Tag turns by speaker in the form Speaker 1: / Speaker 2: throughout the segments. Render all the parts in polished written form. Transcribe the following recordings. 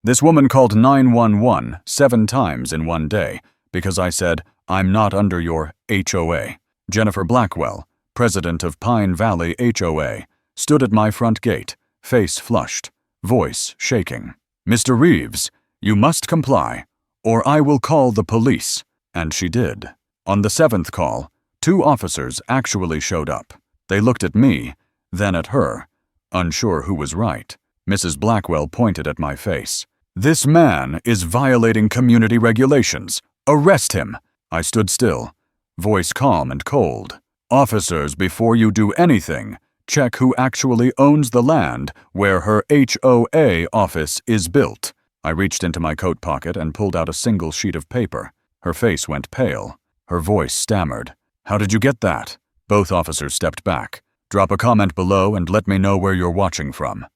Speaker 1: This woman called 911 7 times in one day because I said, "I'm not under your HOA." Jennifer Blackwell, president of Pine Valley HOA, stood at my front gate, face flushed, voice shaking. "Mr. Reeves, you must comply, or I will call the police." And she did. On the 7th call, 2 officers actually showed up. They looked at me, then at her, unsure who was right. Mrs. Blackwell pointed at my face. "This man is violating community regulations. Arrest him." I stood still, voice calm and cold. "Officers, before you do anything, check who actually owns the land where her HOA office is built." I reached into my coat pocket and pulled out a single sheet of paper. Her face went pale. Her voice stammered. "How did you get that?" Both officers stepped back. "Drop a comment below and let me know where you're watching from."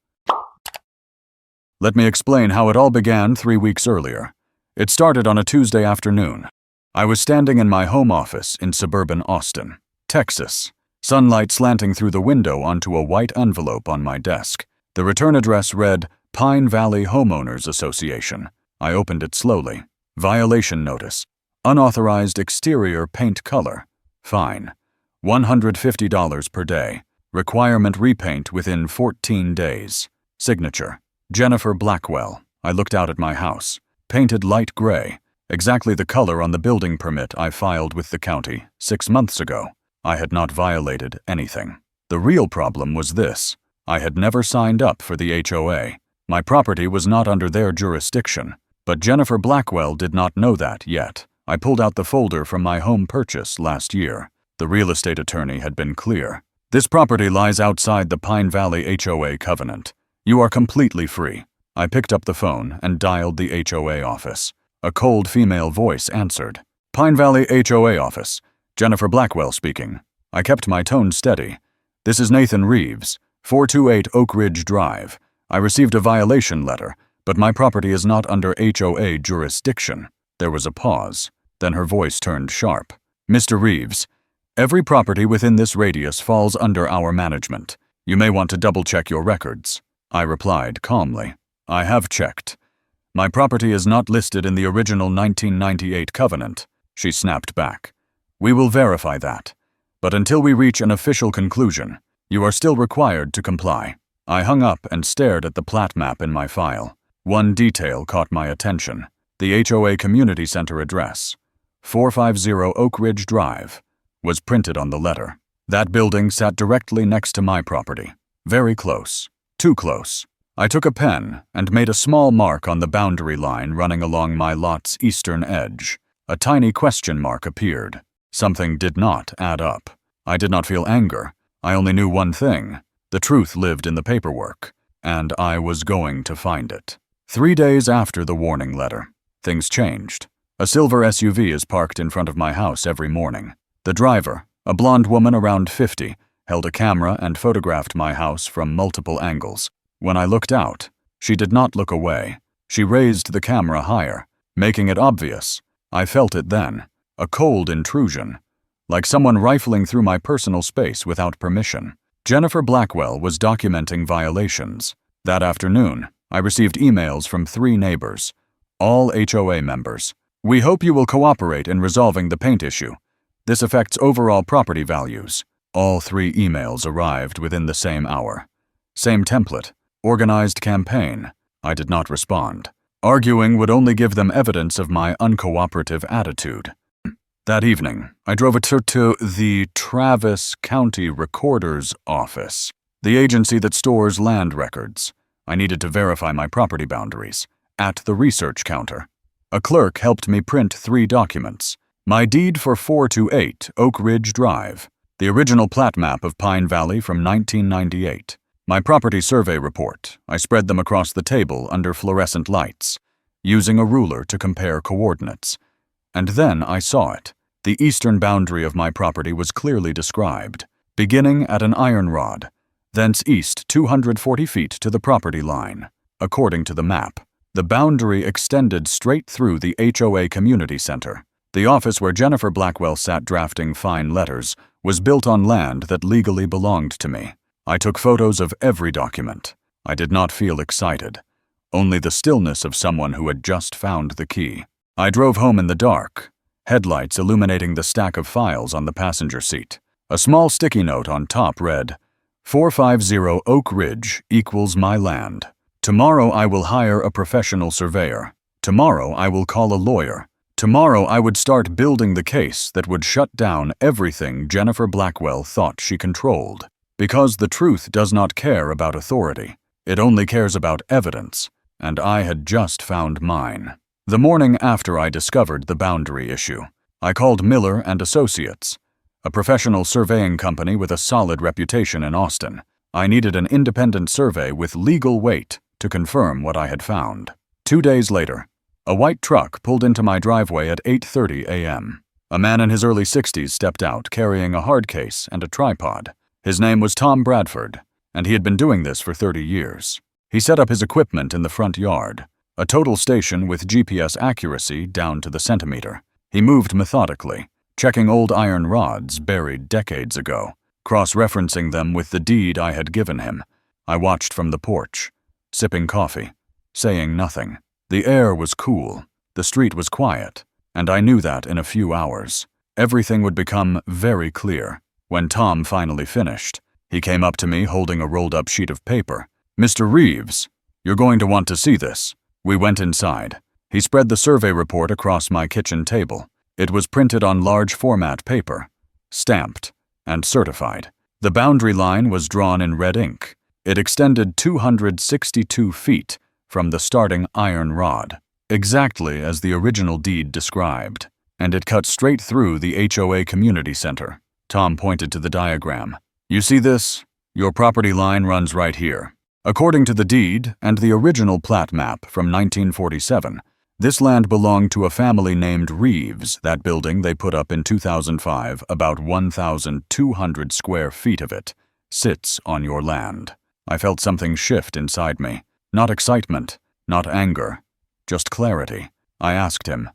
Speaker 1: Let me explain how it all began 3 weeks earlier. It started on a Tuesday afternoon. I was standing in my home office in suburban Austin, Texas, sunlight slanting through the window onto a white envelope on my desk. The return address read, Pine Valley Homeowners Association. I opened it slowly. Violation notice. Unauthorized exterior paint color. Fine. $150 per day. Requirement repaint within 14 days. Signature. Jennifer Blackwell. I looked out at my house. Painted light gray. Exactly the color on the building permit I filed with the county 6 months ago. I had not violated anything. The real problem was this. I had never signed up for the HOA. My property was not under their jurisdiction. But Jennifer Blackwell did not know that yet. I pulled out the folder from my home purchase last year. The real estate attorney had been clear. "This property lies outside the Pine Valley HOA covenant. You are completely free." I picked up the phone and dialed the HOA office. A cold female voice answered. "Pine Valley HOA office. Jennifer Blackwell speaking." I kept my tone steady. "This is Nathan Reeves, 428 Oak Ridge Drive. I received a violation letter, but my property is not under HOA jurisdiction." There was a pause. Then her voice turned sharp. "Mr. Reeves, every property within this radius falls under our management. You may want to double-check your records." I replied calmly. "I have checked. My property is not listed in the original 1998 covenant." She snapped back. "We will verify that. But until we reach an official conclusion, you are still required to comply." I hung up and stared at the plat map in my file. One detail caught my attention. The HOA Community Center address, 450 Oak Ridge Drive, was printed on the letter. That building sat directly next to my property. Very close. Too close. I took a pen and made a small mark on the boundary line running along my lot's eastern edge. A tiny question mark appeared. Something did not add up. I did not feel anger. I only knew one thing. The truth lived in the paperwork, and I was going to find it. 3 days after the warning letter, things changed. A silver SUV is parked in front of my house every morning. The driver, a blonde woman around 50, held a camera and photographed my house from multiple angles. When I looked out, she did not look away. She raised the camera higher, making it obvious. I felt it then, a cold intrusion, like someone rifling through my personal space without permission. Jennifer Blackwell was documenting violations. That afternoon, I received emails from 3 neighbors, all HOA members. "We hope you will cooperate in resolving the paint issue. This affects overall property values." All 3 emails arrived within the same hour. Same template. Organized campaign. I did not respond. Arguing would only give them evidence of my uncooperative attitude. That evening, I drove to the Travis County Recorder's Office, the agency that stores land records. I needed to verify my property boundaries. At the research counter, a clerk helped me print 3 documents. My deed for 428 Oak Ridge Drive, the original plat map of Pine Valley from 1998. My property survey report. I spread them across the table under fluorescent lights, using a ruler to compare coordinates. And then I saw it. The eastern boundary of my property was clearly described, beginning at an iron rod, thence east 240 feet to the property line. According to the map, the boundary extended straight through the HOA Community Center. The office where Jennifer Blackwell sat drafting fine letters was built on land that legally belonged to me. I took photos of every document. I did not feel excited, only the stillness of someone who had just found the key. I drove home in the dark, headlights illuminating the stack of files on the passenger seat. A small sticky note on top read, 450 Oak Ridge equals my land. Tomorrow I will hire a professional surveyor. Tomorrow I will call a lawyer. Tomorrow I would start building the case that would shut down everything Jennifer Blackwell thought she controlled. Because the truth does not care about authority. It only cares about evidence, and I had just found mine. The morning after I discovered the boundary issue, I called Miller and Associates, a professional surveying company with a solid reputation in Austin. I needed an independent survey with legal weight to confirm what I had found. 2 days later, a white truck pulled into my driveway at 8:30 a.m. A man in his early 60s stepped out carrying a hard case and a tripod. His name was Tom Bradford, and he had been doing this for 30 years. He set up his equipment in the front yard, a total station with GPS accuracy down to the centimeter. He moved methodically, checking old iron rods buried decades ago, cross-referencing them with the deed I had given him. I watched from the porch, sipping coffee, saying nothing. The air was cool, the street was quiet, and I knew that in a few hours, everything would become very clear. When Tom finally finished, he came up to me holding a rolled-up sheet of paper. "Mr. Reeves, you're going to want to see this." We went inside. He spread the survey report across my kitchen table. It was printed on large format paper, stamped, and certified. The boundary line was drawn in red ink. It extended 262 feet from the starting iron rod, exactly as the original deed described, and it cut straight through the HOA community center. Tom pointed to the diagram. "You see this? Your property line runs right here. According to the deed and the original plat map from 1947, this land belonged to a family named Reeves. That building they put up in 2005, about 1,200 square feet of it, sits on your land." I felt something shift inside me. Not excitement, not anger, just clarity. I asked him,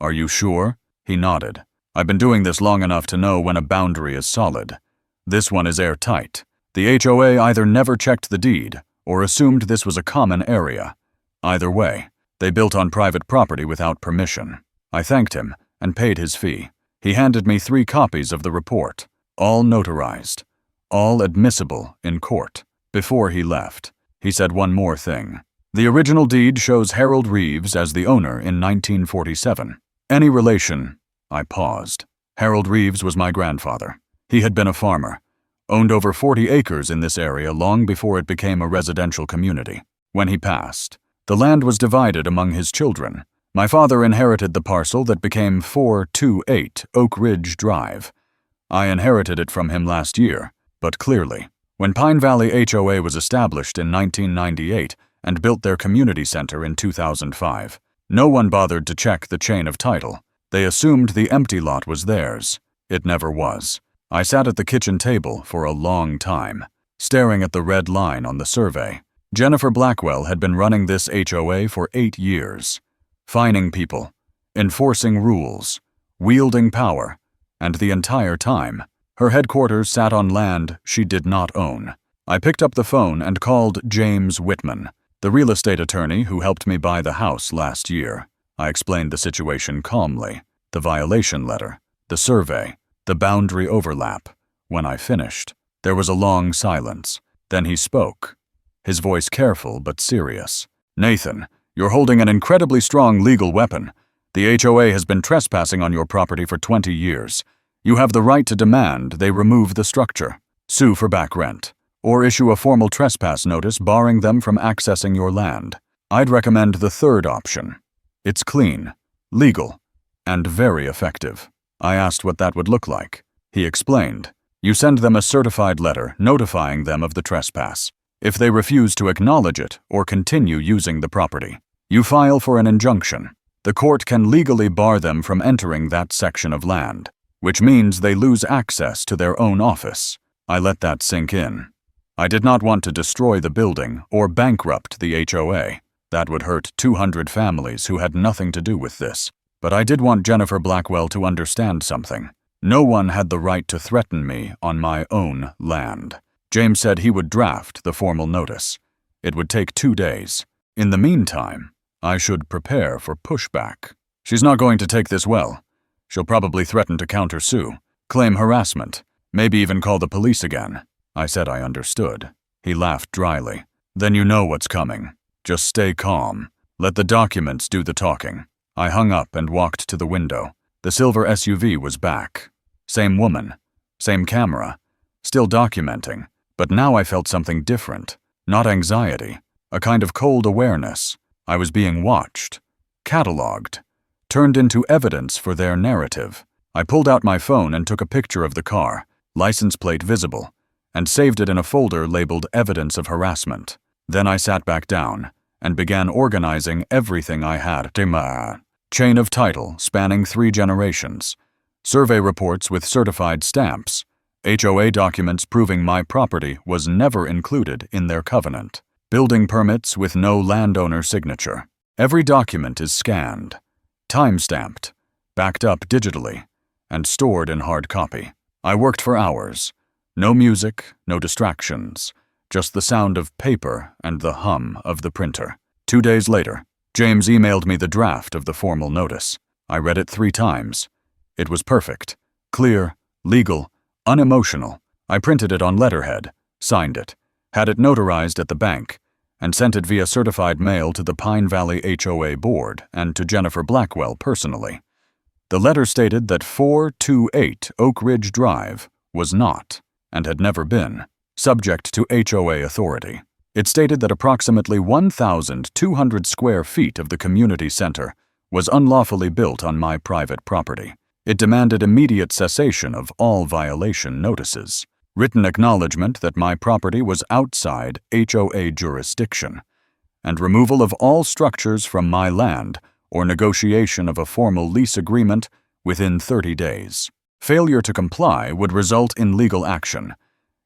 Speaker 1: "Are you sure?" He nodded. "I've been doing this long enough to know when a boundary is solid. This one is airtight. The HOA either never checked the deed or assumed this was a common area. Either way, they built on private property without permission." I thanked him and paid his fee. He handed me 3 copies of the report, all notarized, all admissible in court. Before he left, he said one more thing. "The original deed shows Harold Reeves as the owner in 1947. Any relation?" I paused. Harold Reeves was my grandfather. He had been a farmer, owned over 40 acres in this area long before it became a residential community. When he passed, the land was divided among his children. My father inherited the parcel that became 428 Oak Ridge Drive. I inherited it from him last year, but clearly, when Pine Valley HOA was established in 1998 and built their community center in 2005, no one bothered to check the chain of title. They assumed the empty lot was theirs. It never was. I sat at the kitchen table for a long time, staring at the red line on the survey. Jennifer Blackwell had been running this HOA for 8 years, fining people, enforcing rules, wielding power, and the entire time, her headquarters sat on land she did not own. I picked up the phone and called James Whitman, the real estate attorney who helped me buy the house last year. I explained the situation calmly, the violation letter, the survey, the boundary overlap. When I finished, there was a long silence. Then he spoke, his voice careful but serious. "Nathan, you're holding an incredibly strong legal weapon. The HOA has been trespassing on your property for 20 years. You have the right to demand they remove the structure, sue for back rent, or issue a formal trespass notice barring them from accessing your land. I'd recommend the third option. It's clean, legal, and very effective." I asked what that would look like. He explained. "You send them a certified letter notifying them of the trespass. If they refuse to acknowledge it or continue using the property, you file for an injunction. The court can legally bar them from entering that section of land, which means they lose access to their own office." I let that sink in. I did not want to destroy the building or bankrupt the HOA. That would hurt 200 families who had nothing to do with this. But I did want Jennifer Blackwell to understand something. No one had the right to threaten me on my own land. James said he would draft the formal notice. It would take 2 days. In the meantime, I should prepare for pushback. She's not going to take this well. She'll probably threaten to countersue, claim harassment, maybe even call the police again. I said I understood. He laughed dryly. Then you know what's coming. Just stay calm. Let the documents do the talking. I hung up and walked to the window. The silver SUV was back. Same woman. Same camera. Still documenting. But now I felt something different. Not anxiety. A kind of cold awareness. I was being watched. Catalogued. Turned into evidence for their narrative. I pulled out my phone and took a picture of the car, license plate visible, and saved it in a folder labeled Evidence of Harassment. Then I sat back down and began organizing everything I had. Chain of title spanning 3 generations. Survey reports with certified stamps. HOA documents proving my property was never included in their covenant. Building permits with no landowner signature. Every document is scanned, time-stamped, backed up digitally, and stored in hard copy. I worked for hours. No music, no distractions, just the sound of paper and the hum of the printer. 2 days later, James emailed me the draft of the formal notice. I read it 3 times. It was perfect, clear, legal, unemotional. I printed it on letterhead, signed it, had it notarized at the bank, and sent it via certified mail to the Pine Valley HOA board and to Jennifer Blackwell personally. The letter stated that 428 Oak Ridge Drive was not, and had never been, subject to HOA authority. It stated that approximately 1,200 square feet of the community center was unlawfully built on my private property. It demanded immediate cessation of all violation notices, written acknowledgement that my property was outside HOA jurisdiction, and removal of all structures from my land or negotiation of a formal lease agreement within 30 days. Failure to comply would result in legal action,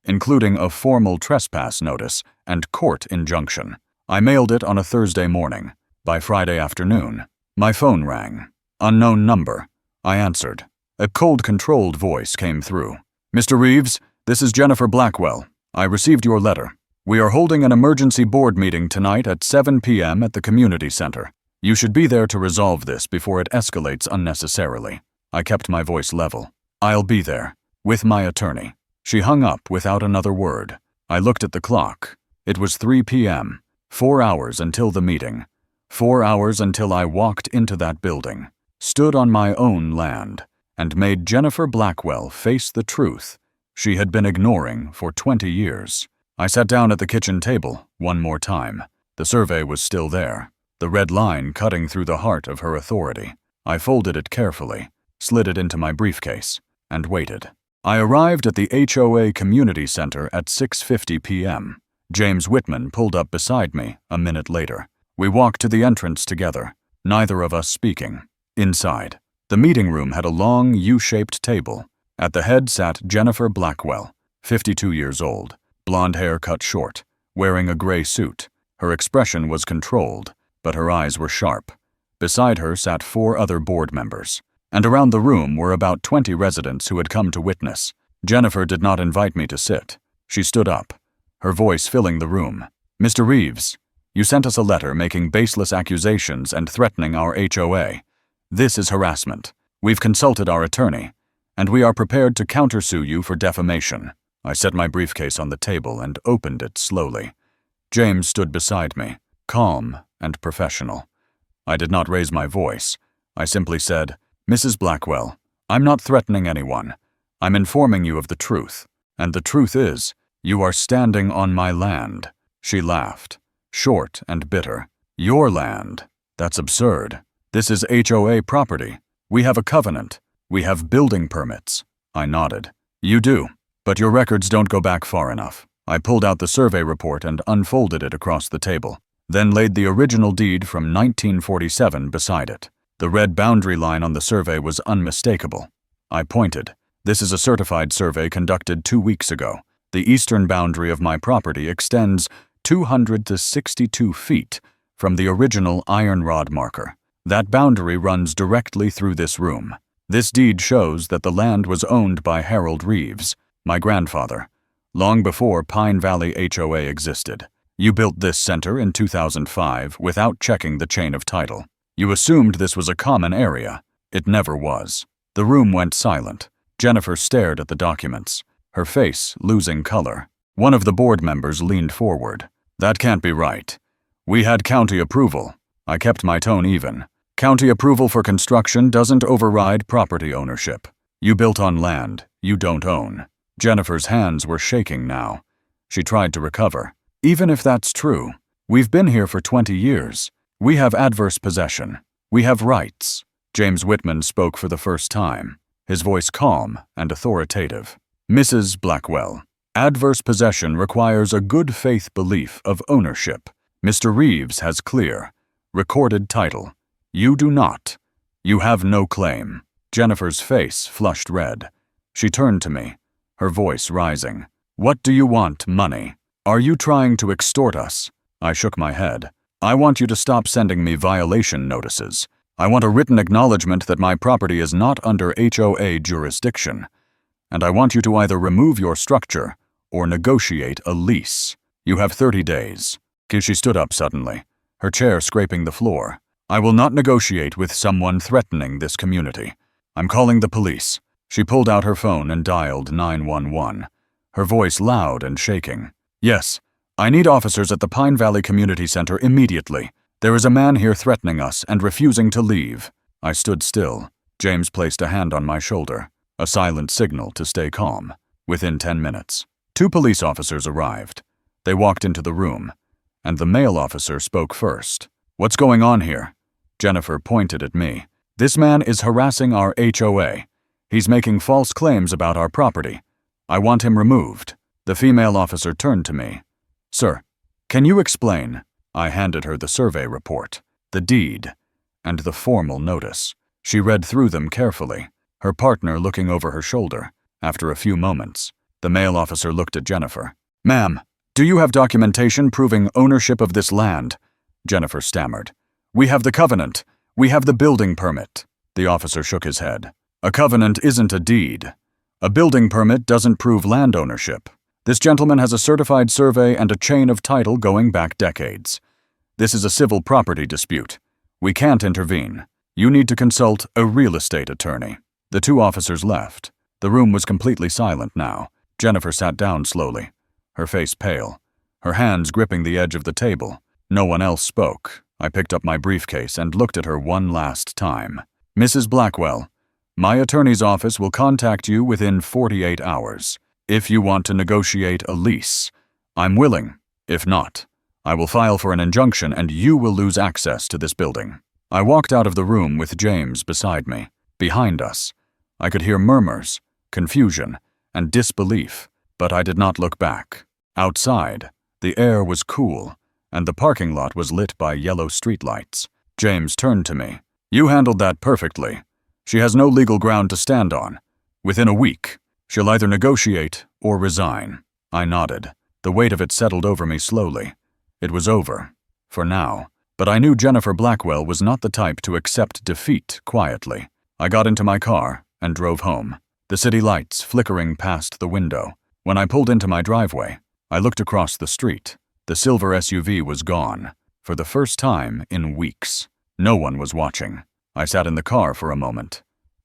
Speaker 1: including a formal trespass notice and court injunction. I mailed it on a Thursday morning. By Friday afternoon, my phone rang. Unknown number. I answered. A cold, controlled voice came through. "Mr. Reeves, this is Jennifer Blackwell. I received your letter. We are holding an emergency board meeting tonight at 7 p.m. at the community center. You should be there to resolve this before it escalates unnecessarily." I kept my voice level. "I'll be there. With my attorney." She hung up without another word. I looked at the clock. It was 3 p.m. 4 hours until the meeting. 4 hours until I walked into that building, stood on my own land, and made Jennifer Blackwell face the truth she had been ignoring for 20 years. I sat down at the kitchen table one more time. The survey was still there, the red line cutting through the heart of her authority. I folded it carefully, slid it into my briefcase, and waited. I arrived at the HOA Community Center at 6:50 p.m. James Whitman pulled up beside me a minute later. We walked to the entrance together, neither of us speaking. Inside, the meeting room had a long U-shaped table. At the head sat Jennifer Blackwell, 52 years old, blonde hair cut short, wearing a gray suit. Her expression was controlled, but her eyes were sharp. Beside her sat 4 other board members, and around the room were about 20 residents who had come to witness. Jennifer did not invite me to sit. She stood up, her voice filling the room. "Mr. Reeves, you sent us a letter making baseless accusations and threatening our HOA. This is harassment. We've consulted our attorney, and we are prepared to countersue you for defamation." I set my briefcase on the table and opened it slowly. James stood beside me, calm and professional. I did not raise my voice. I simply said, "Mrs. Blackwell, I'm not threatening anyone. I'm informing you of the truth. And the truth is, you are standing on my land." She laughed, short and bitter. "Your land? That's absurd. This is HOA property. We have a covenant. We have building permits." I nodded. "You do, but your records don't go back far enough." I pulled out the survey report and unfolded it across the table, then laid the original deed from 1947 beside it. The red boundary line on the survey was unmistakable. I pointed. "This is a certified survey conducted 2 weeks ago. The eastern boundary of my property extends 200 to 62 feet from the original iron rod marker. That boundary runs directly through this room. This deed shows that the land was owned by Harold Reeves, my grandfather, long before Pine Valley HOA existed. You built this center in 2005 without checking the chain of title. You assumed this was a common area. It never was. The room went silent. Jennifer stared at the documents, her face losing color. One of the board members leaned forward. That can't be right. We had county approval. I kept my tone even. County approval for construction doesn't override property ownership. You built on land you don't own. Jennifer's hands were shaking now. She tried to recover. Even if that's true, we've been here for 20 years. We have adverse possession. We have rights. James Whitman spoke for the first time, his voice calm and authoritative. Mrs. Blackwell, adverse possession requires a good faith belief of ownership. Mr. Reeves has clear, recorded title. You do not. You have no claim. Jennifer's face flushed red. She turned to me, her voice rising. What do you want, money? Are you trying to extort us? I shook my head. I want you to stop sending me violation notices. I want a written acknowledgement that my property is not under HOA jurisdiction. And I want you to either remove your structure or negotiate a lease. You have 30 days. She stood up suddenly, her chair scraping the floor. I will not negotiate with someone threatening this community. I'm calling the police. She pulled out her phone and dialed 911, her voice loud and shaking. Yes, I need officers at the Pine Valley Community Center immediately. There is a man here threatening us and refusing to leave. I stood still. James placed a hand on my shoulder, a silent signal to stay calm. Within 10 minutes, 2 police officers arrived. They walked into the room, and the male officer spoke first. What's going on here? Jennifer pointed at me. This man is harassing our HOA. He's making false claims about our property. I want him removed. The female officer turned to me. Sir, can you explain? I handed her the survey report, the deed, and the formal notice. She read through them carefully, her partner looking over her shoulder. After a few moments, the male officer looked at Jennifer. Ma'am, do you have documentation proving ownership of this land? Jennifer stammered. We have the covenant. We have the building permit. The officer shook his head. A covenant isn't a deed. A building permit doesn't prove land ownership. This gentleman has a certified survey and a chain of title going back decades. This is a civil property dispute. We can't intervene. You need to consult a real estate attorney. The 2 officers left. The room was completely silent now. Jennifer sat down slowly, her face pale, her hands gripping the edge of the table. No one else spoke. I picked up my briefcase and looked at her one last time. Mrs. Blackwell, my attorney's office will contact you within 48 hours. If you want to negotiate a lease, I'm willing. If not, I will file for an injunction and you will lose access to this building. I walked out of the room with James beside me. Behind us, I could hear murmurs, confusion, and disbelief, but I did not look back. Outside, the air was cool, and the parking lot was lit by yellow streetlights. James turned to me. You handled that perfectly. She has no legal ground to stand on. Within a week, she'll either negotiate or resign. I nodded. The weight of it settled over me slowly. It was over, for now, but I knew Jennifer Blackwell was not the type to accept defeat quietly. I got into my car and drove home, the city lights flickering past the window. When I pulled into my driveway, I looked across the street. The silver SUV was gone, for the first time in weeks. No one was watching. I sat in the car for a moment,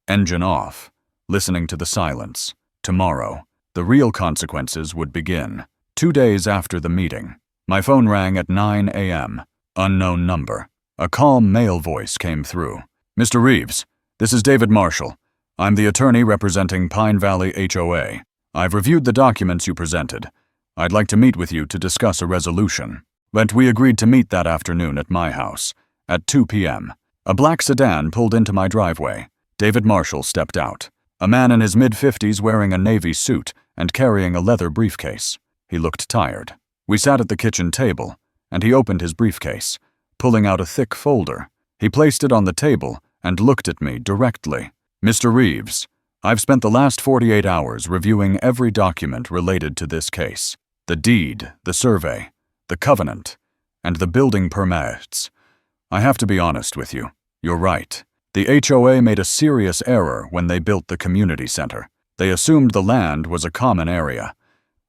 Speaker 1: engine off, listening to the silence. Tomorrow, the real consequences would begin. 2 days after the meeting, my phone rang at 9 a.m. Unknown number. A calm male voice came through. Mr. Reeves, this is David Marshall. I'm the attorney representing Pine Valley HOA. I've reviewed the documents you presented. I'd like to meet with you to discuss a resolution. But we agreed to meet that afternoon at my house, at 2 p.m. A black sedan pulled into my driveway. David Marshall stepped out, a man in his mid-50s wearing a navy suit and carrying a leather briefcase. He looked tired. We sat at the kitchen table, and he opened his briefcase, pulling out a thick folder. He placed it on the table and looked at me directly. Mr. Reeves, I've spent the last 48 hours reviewing every document related to this case. The deed, the survey, the covenant, and the building permits. I have to be honest with you. You're right. The HOA made a serious error when they built the community center. They assumed the land was a common area,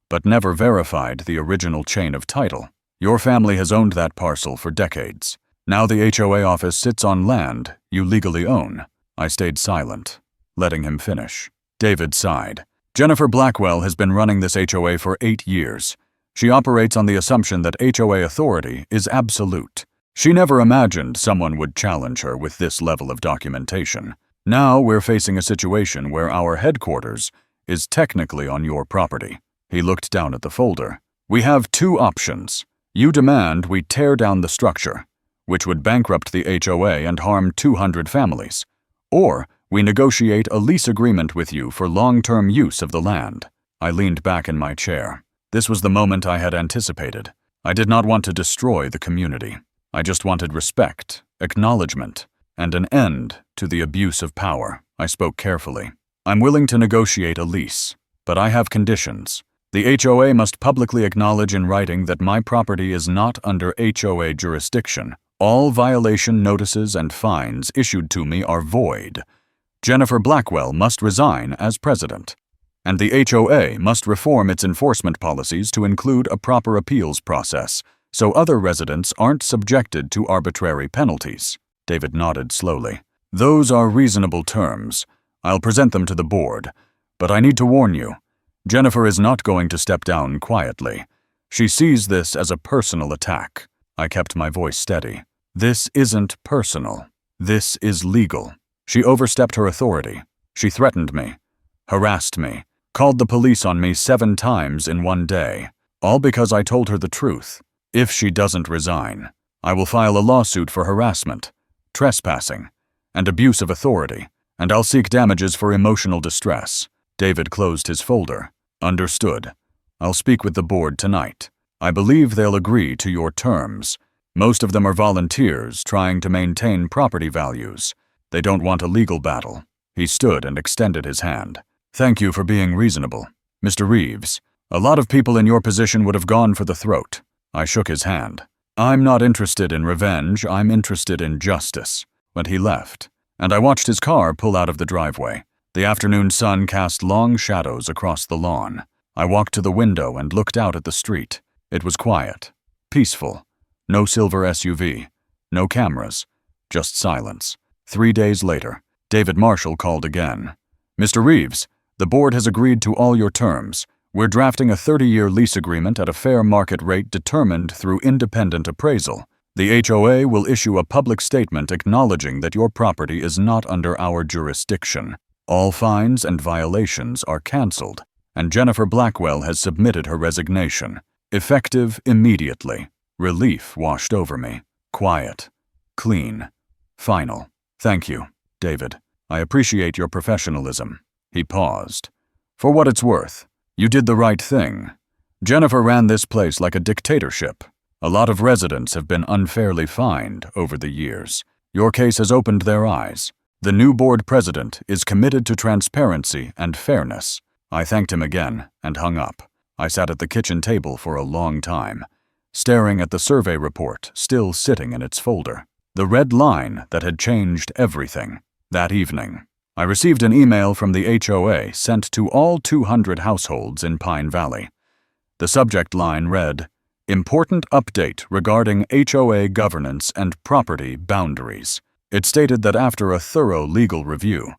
Speaker 1: but never verified the original chain of title. Your family has owned that parcel for decades. Now the HOA office sits on land you legally own. I stayed silent, letting him finish. David sighed. Jennifer Blackwell has been running this HOA for 8 years. She operates on the assumption that HOA authority is absolute. She never imagined someone would challenge her with this level of documentation. Now we're facing a situation where our headquarters is technically on your property. He looked down at the folder. We have 2 options. You demand we tear down the structure, which would bankrupt the HOA and harm 200 families. Or we negotiate a lease agreement with you for long-term use of the land. I leaned back in my chair. This was the moment I had anticipated. I did not want to destroy the community. I just wanted respect, acknowledgement, and an end to the abuse of power. I spoke carefully. I'm willing to negotiate a lease, but I have conditions. The HOA must publicly acknowledge in writing that my property is not under HOA jurisdiction. All violation notices and fines issued to me are void. Jennifer Blackwell must resign as president, and the HOA must reform its enforcement policies to include a proper appeals process, so other residents aren't subjected to arbitrary penalties. David nodded slowly. Those are reasonable terms. I'll present them to the board, but I need to warn you. Jennifer is not going to step down quietly. She sees this as a personal attack. I kept my voice steady. This isn't personal. This is legal. She overstepped her authority. She threatened me, harassed me, called the police on me 7 times in one day, all because I told her the truth. If she doesn't resign, I will file a lawsuit for harassment, trespassing, and abuse of authority, and I'll seek damages for emotional distress. David closed his folder. Understood. I'll speak with the board tonight. I believe they'll agree to your terms. Most of them are volunteers trying to maintain property values. They don't want a legal battle. He stood and extended his hand. Thank you for being reasonable. Mr. Reeves, a lot of people in your position would have gone for the throat. I shook his hand. I'm not interested in revenge, I'm interested in justice. When he left, and I watched his car pull out of the driveway. The afternoon sun cast long shadows across the lawn. I walked to the window and looked out at the street. It was quiet, peaceful. No silver SUV, no cameras, just silence. 3 days later, David Marshall called again. Mr. Reeves, the board has agreed to all your terms. We're drafting a 30-year lease agreement at a fair market rate determined through independent appraisal. The HOA will issue a public statement acknowledging that your property is not under our jurisdiction. All fines and violations are canceled, and Jennifer Blackwell has submitted her resignation. Effective immediately. Relief washed over me. Quiet. Clean. Final. Thank you, David. I appreciate your professionalism. He paused. For what it's worth, you did the right thing. Jennifer ran this place like a dictatorship. A lot of residents have been unfairly fined over the years. Your case has opened their eyes. The new board president is committed to transparency and fairness. I thanked him again and hung up. I sat at the kitchen table for a long time, staring at the survey report still sitting in its folder. The red line that had changed everything. That evening, I received an email from the HOA sent to all 200 households in Pine Valley. The subject line read, "Important update regarding HOA governance and property boundaries." It stated that after a thorough legal review,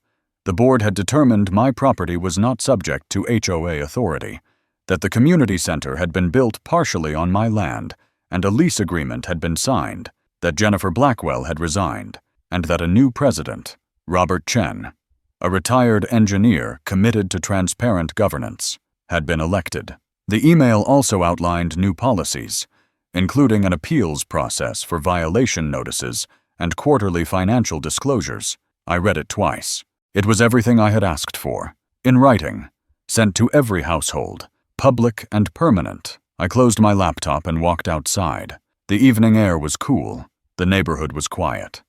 Speaker 1: the board had determined my property was not subject to HOA authority, that the community center had been built partially on my land, and a lease agreement had been signed, that Jennifer Blackwell had resigned, and that a new president, Robert Chen, a retired engineer committed to transparent governance, had been elected. The email also outlined new policies, including an appeals process for violation notices and quarterly financial disclosures. I read it twice. It was everything I had asked for, in writing, sent to every household, public and permanent. I closed my laptop and walked outside. The evening air was cool. The neighborhood was quiet.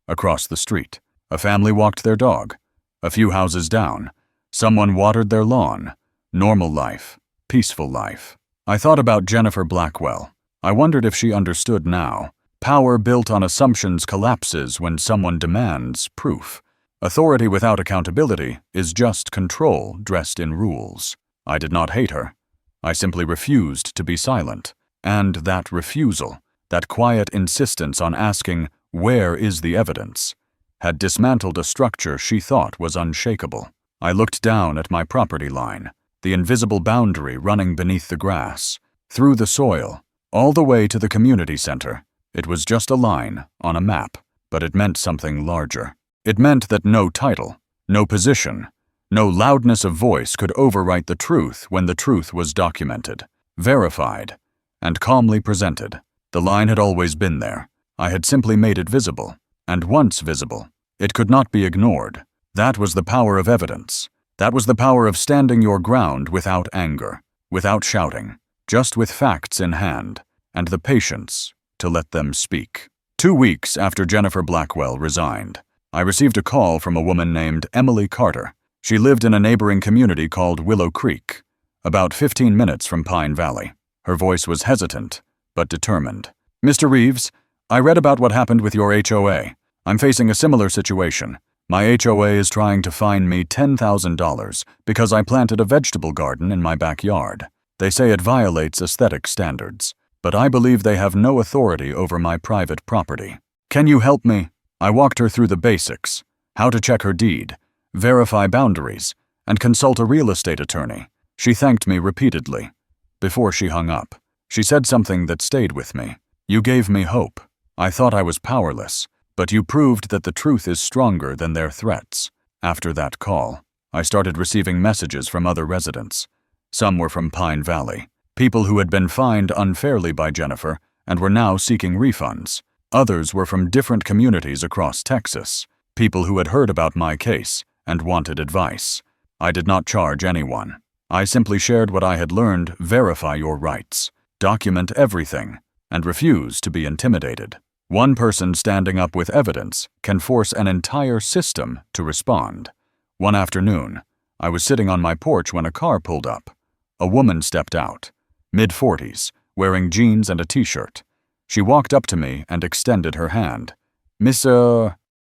Speaker 1: Across the street, a family walked their dog. A few houses down, someone watered their lawn. Normal life, peaceful life. I thought about Jennifer Blackwell. I wondered if she understood now. Power built on assumptions collapses when someone demands proof. Authority without accountability is just control dressed in rules. I did not hate her. I simply refused to be silent. And that refusal, that quiet insistence on asking, "Where is the evidence?" had dismantled a structure she thought was unshakable. I looked down at my property line, the invisible boundary running beneath the grass, through the soil, all the way to the community center. It was just a line on a map, but it meant something larger. It meant that no title, no position, no loudness of voice could overwrite the truth when the truth was documented, verified, and calmly presented. The line had always been there. I had simply made it visible, and once visible, it could not be ignored. That was the power of evidence. That was the power of standing your ground without anger, without shouting, just with facts in hand, and the patience to let them speak. 2 weeks after Jennifer Blackwell resigned, I received a call from a woman named Emily Carter. She lived in a neighboring community called Willow Creek, about 15 minutes from Pine Valley. Her voice was hesitant, but determined. "Mr. Reeves, I read about what happened with your HOA. I'm facing a similar situation. My HOA is trying to fine me $10,000 because I planted a vegetable garden in my backyard. They say it violates aesthetic standards, but I believe they have no authority over my private property. Can you help me?" I walked her through the basics: how to check her deed, verify boundaries, and consult a real estate attorney. She thanked me repeatedly. Before she hung up, she said something that stayed with me. "You gave me hope. I thought I was powerless, but you proved that the truth is stronger than their threats." After that call, I started receiving messages from other residents. Some were from Pine Valley, people who had been fined unfairly by Jennifer and were now seeking refunds. Others were from different communities across Texas, people who had heard about my case and wanted advice. I did not charge anyone. I simply shared what I had learned: verify your rights, document everything, and refuse to be intimidated. One person standing up with evidence can force an entire system to respond. One afternoon, I was sitting on my porch when a car pulled up. A woman stepped out, mid-40s, wearing jeans and a t-shirt. She walked up to me and extended her hand. "Miss,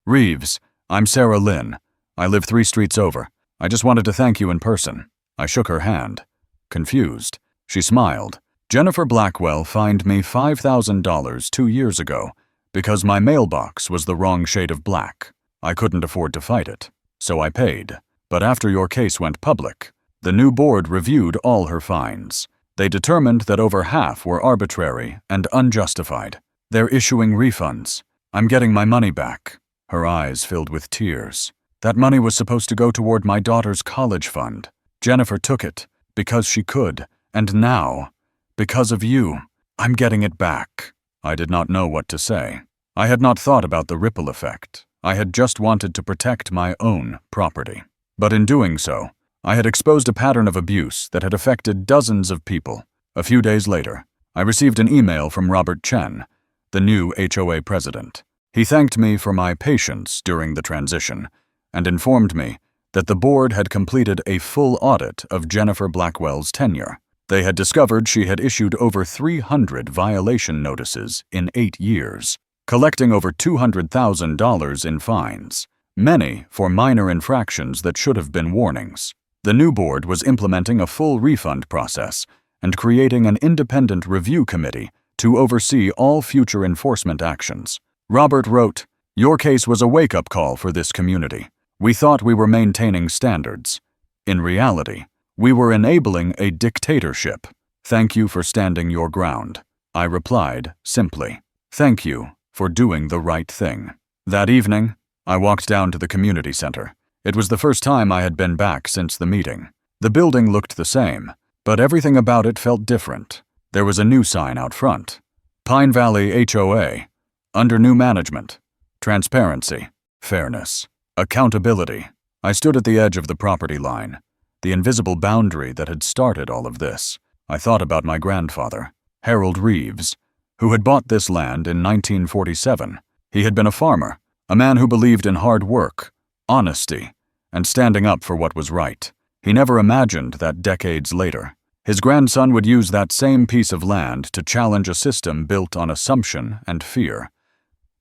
Speaker 1: Reeves, I'm Sarah Lynn. I live 3 streets over. I just wanted to thank you in person." I shook her hand. Confused, she smiled. "Jennifer Blackwell fined me $5,000 2 years ago because my mailbox was the wrong shade of black. I couldn't afford to fight it, so I paid. But after your case went public, the new board reviewed all her fines. They determined that over half were arbitrary and unjustified. They're issuing refunds. I'm getting my money back." Her eyes filled with tears. "That money was supposed to go toward my daughter's college fund. Jennifer took it because she could, and now, because of you, I'm getting it back." I did not know what to say. I had not thought about the ripple effect. I had just wanted to protect my own property. But in doing so, I had exposed a pattern of abuse that had affected dozens of people. A few days later, I received an email from Robert Chen, the new HOA president. He thanked me for my patience during the transition and informed me that the board had completed a full audit of Jennifer Blackwell's tenure. They had discovered she had issued over 300 violation notices in 8 years, collecting over $200,000 in fines, many for minor infractions that should have been warnings. The new board was implementing a full refund process and creating an independent review committee to oversee all future enforcement actions. Robert wrote, "Your case was a wake-up call for this community. We thought we were maintaining standards. In reality, we were enabling a dictatorship. Thank you for standing your ground." I replied simply, "Thank you for doing the right thing." That evening, I walked down to the community center. It was the first time I had been back since the meeting. The building looked the same, but everything about it felt different. There was a new sign out front: Pine Valley HOA, under new management, transparency, fairness, accountability. I stood at the edge of the property line, the invisible boundary that had started all of this. I thought about my grandfather, Harold Reeves, who had bought this land in 1947. He had been a farmer, a man who believed in hard work, honesty, and standing up for what was right. He never imagined that decades later, his grandson would use that same piece of land to challenge a system built on assumption and fear.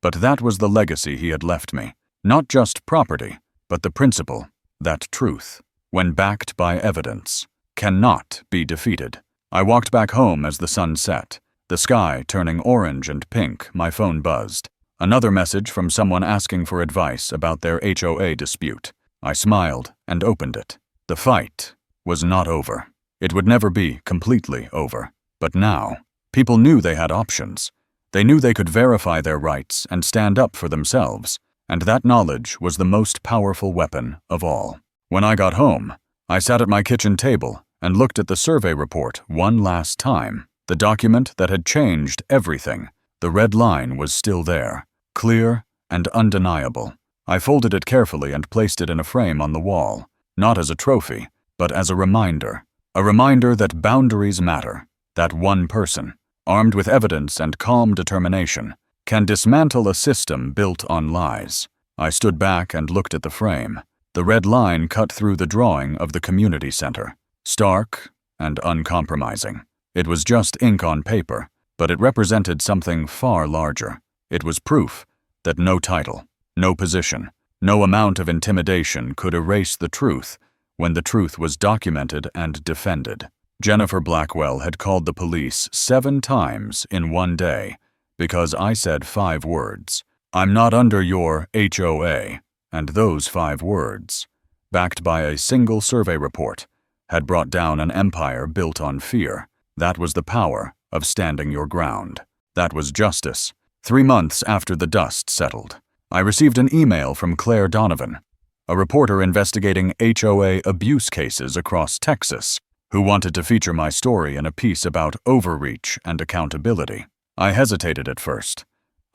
Speaker 1: But that was the legacy he had left me. Not just property, but the principle that truth, when backed by evidence, cannot be defeated. I walked back home as the sun set. The sky turning orange and pink, my phone buzzed. Another message from someone asking for advice about their HOA dispute. I smiled and opened it. The fight was not over. It would never be completely over. But now, people knew they had options. They knew they could verify their rights and stand up for themselves, and that knowledge was the most powerful weapon of all. When I got home, I sat at my kitchen table and looked at the survey report one last time. The document that had changed everything. The red line was still there, clear and undeniable. I folded it carefully and placed it in a frame on the wall, not as a trophy, but as a reminder that boundaries matter, that one person, armed with evidence and calm determination, can dismantle a system built on lies. I stood back and looked at the frame. The red line cut through the drawing of the community center, stark and uncompromising. It was just ink on paper, but it represented something far larger. It was proof that no title, no position, no amount of intimidation could erase the truth when the truth was documented and defended. Jennifer Blackwell had called the police 7 times in one day because I said 5 words. "I'm not under your HOA," and those 5 words, backed by a single survey report, had brought down an empire built on fear. That was the power of standing your ground. That was justice. 3 months after the dust settled, I received an email from Claire Donovan, a reporter investigating HOA abuse cases across Texas, who wanted to feature my story in a piece about overreach and accountability. I hesitated at first.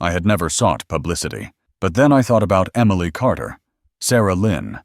Speaker 1: I had never sought publicity. But then I thought about Emily Carter, Sarah Lynn,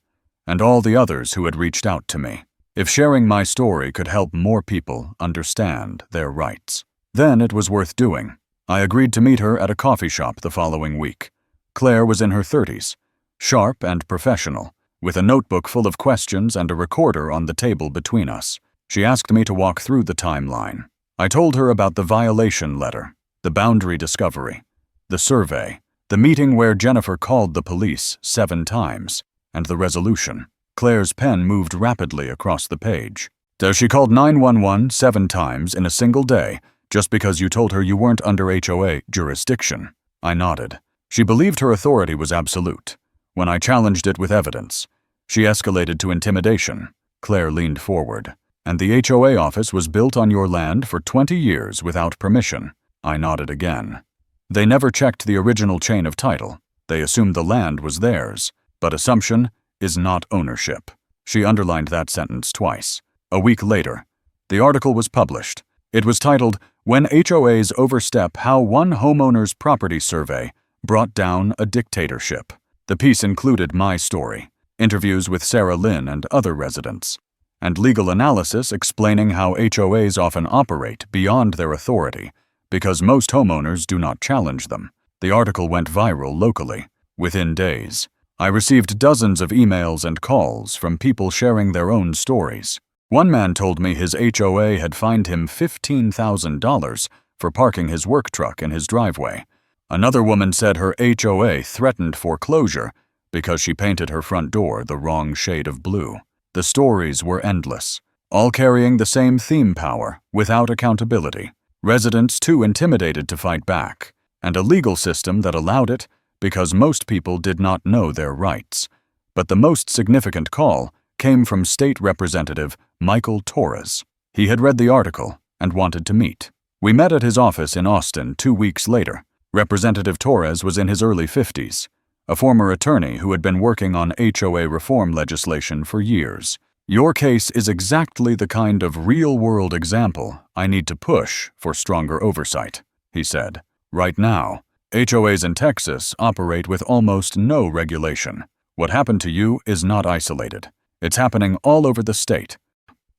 Speaker 1: and all the others who had reached out to me. If sharing my story could help more people understand their rights, then it was worth doing. I agreed to meet her at a coffee shop the following week. Claire was in her 30s, sharp and professional, with a notebook full of questions and a recorder on the table between us. She asked me to walk through the timeline. I told her about the violation letter, the boundary discovery, the survey, the meeting where Jennifer called the police 7 times, and the resolution. Claire's pen moved rapidly across the page. "So she called 911 7 times in a single day just because you told her you weren't under HOA jurisdiction." I nodded. She believed her authority was absolute. When I challenged it with evidence, she escalated to intimidation. Claire leaned forward. "And the HOA office was built on your land for 20 years without permission." I nodded again. "They never checked the original chain of title. They assumed the land was theirs. But assumption is not ownership." She underlined that sentence twice. A week later, the article was published. It was titled, "When HOAs Overstep How One Homeowner's Property Survey Brought Down a Dictatorship." The piece included my story, interviews with Sarah Lynn and other residents, and legal analysis explaining how HOAs often operate beyond their authority because most homeowners do not challenge them. The article went viral locally. Within days, I received dozens of emails and calls from people sharing their own stories. One man told me his HOA had fined him $15,000 for parking his work truck in his driveway. Another woman said her HOA threatened foreclosure because she painted her front door the wrong shade of blue. The stories were endless, all carrying the same theme: power without accountability. Residents too intimidated to fight back, and a legal system that allowed it because most people did not know their rights. But the most significant call came from State Representative Michael Torres. He had read the article and wanted to meet. We met at his office in Austin 2 weeks later. Representative Torres was in his early 50s, a former attorney who had been working on HOA reform legislation for years. "Your case is exactly the kind of real-world example I need to push for stronger oversight," he said. "Right now, HOAs in Texas operate with almost no regulation. What happened to you is not isolated. It's happening all over the state."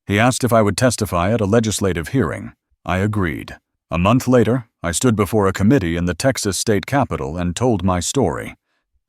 Speaker 1: He asked if I would testify at a legislative hearing. I agreed. A month later, I stood before a committee in the Texas state capitol and told my story.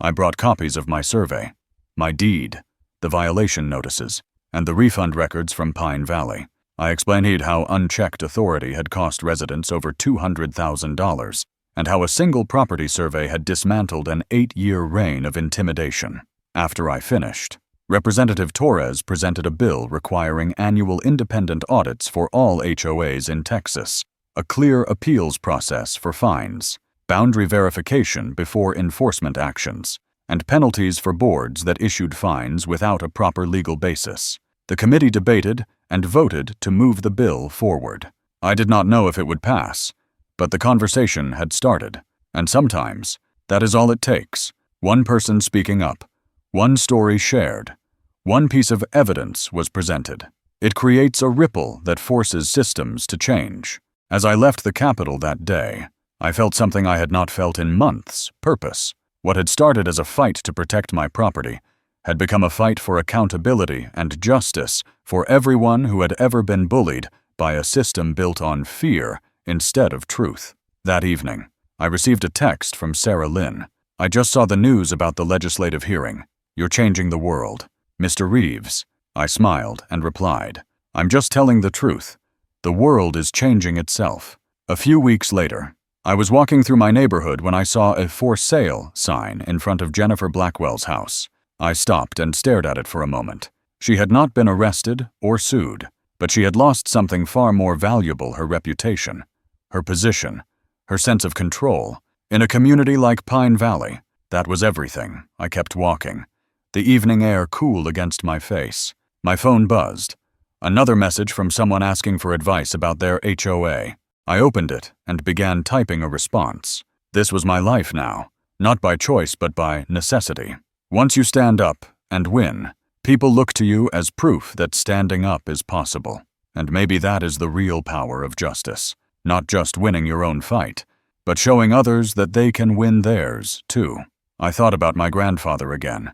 Speaker 1: I brought copies of my survey, my deed, the violation notices, and the refund records from Pine Valley. I explained how unchecked authority had cost residents over $200,000, and how a single property survey had dismantled an 8-year reign of intimidation. After I finished, Representative Torres presented a bill requiring annual independent audits for all HOAs in Texas. a clear appeals process for fines, boundary verification before enforcement actions, and penalties for boards that issued fines without a proper legal basis. The committee debated and voted to move the bill forward. I did not know if it would pass, but the conversation had started, and sometimes that is all it takes. One person speaking up, one story shared, one piece of evidence was presented. It creates a ripple that forces systems to change. As I left the Capitol that day, I felt something I had not felt in months: purpose. What had started as a fight to protect my property had become a fight for accountability and justice for everyone who had ever been bullied by a system built on fear instead of truth. That evening, I received a text from Sarah Lynn. "I just saw the news about the legislative hearing. You're changing the world. Mr. Reeves." I smiled and replied, "I'm just telling the truth. The world is changing itself." A few weeks later, I was walking through my neighborhood when I saw a "for sale" sign in front of Jennifer Blackwell's house. I stopped and stared at it for a moment. She had not been arrested or sued, but she had lost something far more valuable: her reputation, her position, her sense of control. In a community like Pine Valley, that was everything. I kept walking, the evening air cool against my face. My phone buzzed. Another message from someone asking for advice about their HOA. I opened it and began typing a response. This was my life now, not by choice but by necessity. Once you stand up and win, people look to you as proof that standing up is possible. And maybe that is the real power of justice. Not just winning your own fight, but showing others that they can win theirs, too. I thought about my grandfather again.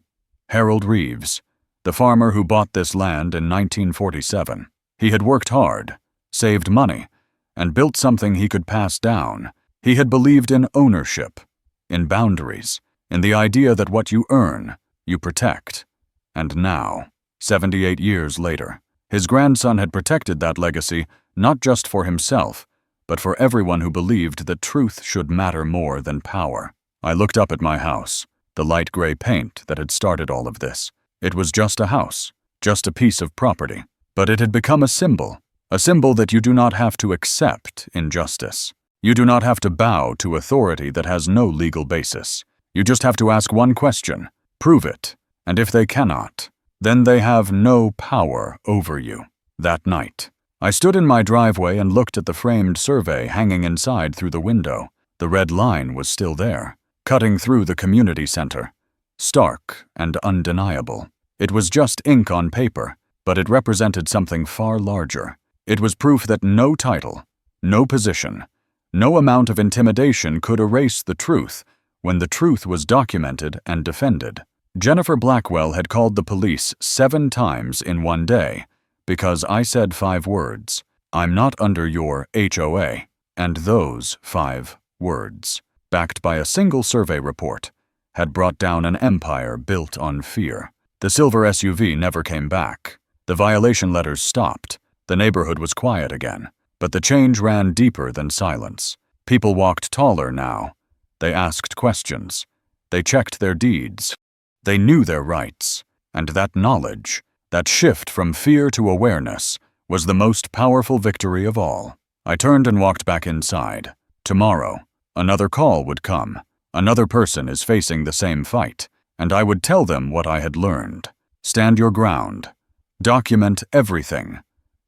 Speaker 1: Harold Reeves, the farmer who bought this land in 1947. He had worked hard, saved money, and built something he could pass down. He had believed in ownership, in boundaries, in the idea that what you earn, you protect. And now, 78 years later, his grandson had protected that legacy not just for himself, but for everyone who believed that truth should matter more than power. I looked up at my house, the light gray paint that had started all of this. It was just a house, just a piece of property, but it had become a symbol that you do not have to accept injustice. You do not have to bow to authority that has no legal basis. You just have to ask one question, prove it, and if they cannot, then they have no power over you. That night, I stood in my driveway and looked at the framed survey hanging inside through the window. The red line was still there, cutting through the community center. Stark and undeniable. It was just ink on paper, but it represented something far larger. It was proof that no title, no position, no amount of intimidation could erase the truth when the truth was documented and defended. Jennifer Blackwell had called the police 7 times in one day because I said 5 words. "I'm not under your HOA." And those 5 words, backed by a single survey report, had brought down an empire built on fear. The silver SUV never came back. The violation letters stopped. The neighborhood was quiet again. But the change ran deeper than silence. People walked taller now. They asked questions. They checked their deeds. They knew their rights. And that knowledge, that shift from fear to awareness, was the most powerful victory of all. I turned and walked back inside. Tomorrow, another call would come. Another person is facing the same fight, and I would tell them what I had learned. Stand your ground. Document everything.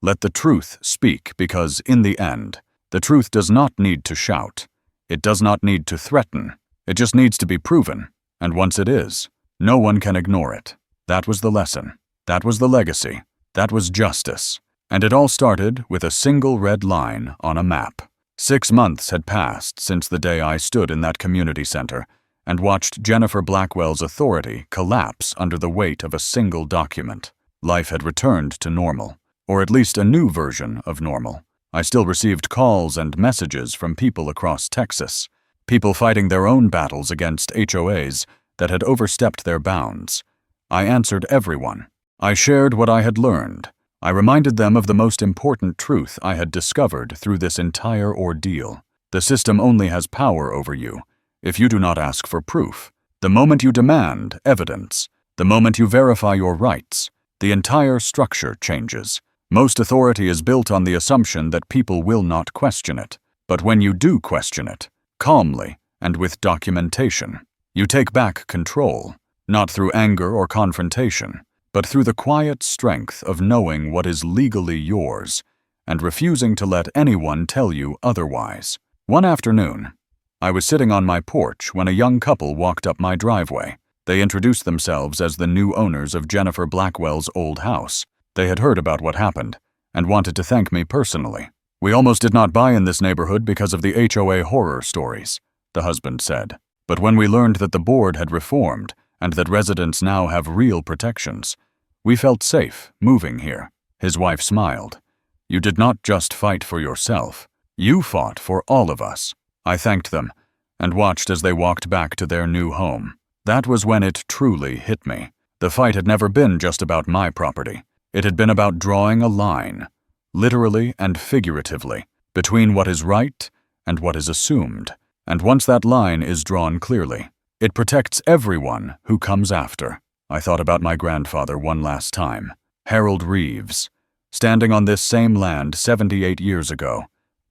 Speaker 1: Let the truth speak, because in the end, the truth does not need to shout. It does not need to threaten. It just needs to be proven. And once it is, no one can ignore it. That was the lesson. That was the legacy. That was justice. And it all started with a single red line on a map. 6 months had passed since the day I stood in that community center and watched Jennifer Blackwell's authority collapse under the weight of a single document. Life had returned to normal, or at least a new version of normal. I still received calls and messages from people across Texas, people fighting their own battles against HOAs that had overstepped their bounds. I answered everyone. I shared what I had learned. I reminded them of the most important truth I had discovered through this entire ordeal. The system only has power over you if you do not ask for proof. The moment you demand evidence, the moment you verify your rights, the entire structure changes. Most authority is built on the assumption that people will not question it. But when you do question it, calmly and with documentation, you take back control, not through anger or confrontation, but through the quiet strength of knowing what is legally yours and refusing to let anyone tell you otherwise. One afternoon, I was sitting on my porch when a young couple walked up my driveway. They introduced themselves as the new owners of Jennifer Blackwell's old house. They had heard about what happened and wanted to thank me personally. "We almost did not buy in this neighborhood because of the HOA horror stories," the husband said. "But when we learned that the board had reformed and that residents now have real protections, we felt safe moving here." His wife smiled. "You did not just fight for yourself. You fought for all of us." I thanked them and watched as they walked back to their new home. That was when it truly hit me. The fight had never been just about my property. It had been about drawing a line, literally and figuratively, between what is right and what is assumed. And once that line is drawn clearly, it protects everyone who comes after. I thought about my grandfather one last time, Harold Reeves, standing on this same land 78 years ago,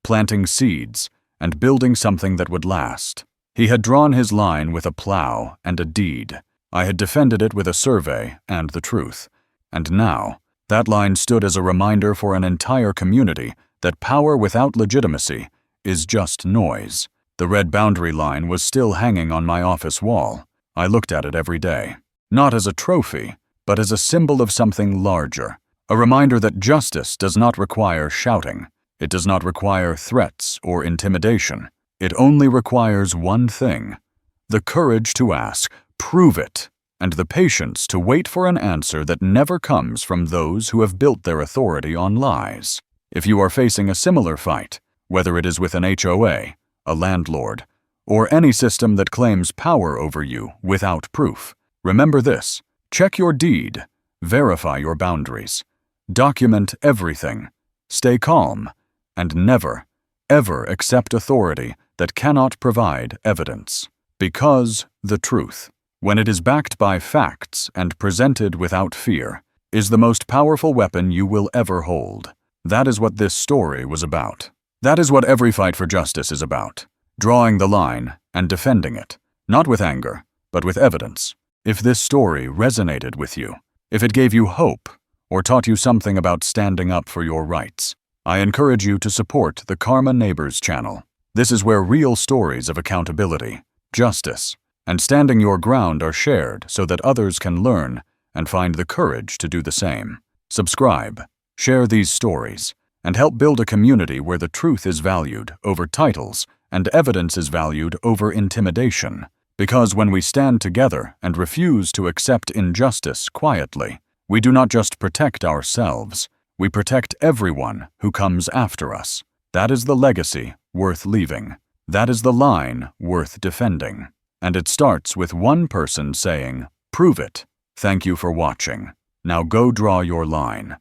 Speaker 1: planting seeds and building something that would last. He had drawn his line with a plow and a deed. I had defended it with a survey and the truth. And now, that line stood as a reminder for an entire community that power without legitimacy is just noise. The red boundary line was still hanging on my office wall. I looked at it every day, not as a trophy, but as a symbol of something larger, a reminder that justice does not require shouting. It does not require threats or intimidation. It only requires one thing: the courage to ask, "Prove it," and the patience to wait for an answer that never comes from those who have built their authority on lies. If you are facing a similar fight, whether it is with an HOA, a landlord, or any system that claims power over you without proof, remember this: check your deed, verify your boundaries, document everything, stay calm, and never, ever accept authority that cannot provide evidence. Because the truth, when it is backed by facts and presented without fear, is the most powerful weapon you will ever hold. That is what this story was about. That is what every fight for justice is about: drawing the line and defending it, not with anger, but with evidence. If this story resonated with you, if it gave you hope, or taught you something about standing up for your rights, I encourage you to support the Karma Neighbors channel. This is where real stories of accountability, justice, and standing your ground are shared so that others can learn and find the courage to do the same. Subscribe, share these stories, and help build a community where the truth is valued over titles and evidence is valued over intimidation. Because when we stand together and refuse to accept injustice quietly, we do not just protect ourselves, we protect everyone who comes after us. That is the legacy worth leaving. That is the line worth defending. And it starts with one person saying, "Prove it. Thank you for watching. Now go draw your line."